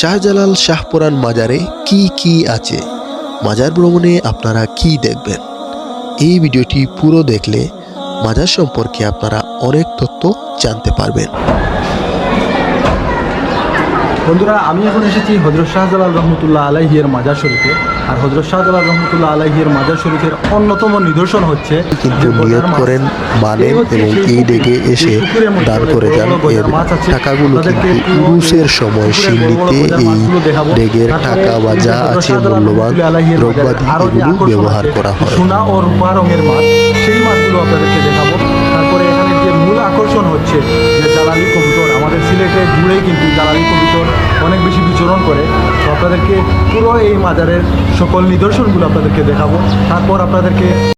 শাহজালাল শাহপুরান মাজারে কি আছে, মাজার ভ্রমণে আপনারা কি দেখবেন, এই ভিডিওটি পুরো দেখলে মাজার সম্পর্কে আপনারা অনেক তথ্য জানতে পারবেন। বন্ধুরা, আমি এখন এসেছি হযরত শাহজালাল রহমতুল্লাহ আলাইহির মাজার শরীফে। আর হযরত শাহজালাল রহমতুল্লাহ আলাইহির মাজার শরীফের অন্যতম নিদর্শন হচ্ছে কিন্তু নিয়ত করেন, মানেন এবং এই ডেকে এসে দান করে যান। এর টাকাগুলো কিন্তু উরুসের সময় সিন্নিতে এই ডেগের টাকা বা যা আছে মূল্যবান দ্রব্যাদি এগুলো ব্যবহার করা হয়। সোনা ও রূপা রঙের মাছ, সেই মাছগুলো আপনাদেরকে দেখাবো। তারপরে এখানে যে মূল আকর্ষণ হচ্ছে যে জালালি কবুতর, আমাদের সিলেটে জুড়েই কিন্তু জালালি কবুতর অনেক বেশি বিচরণ করে। তো আপনাদেরকে পুরো এই মাজারের সকল নিদর্শনগুলো আপনাদেরকে দেখাবো। তারপর আপনাদেরকে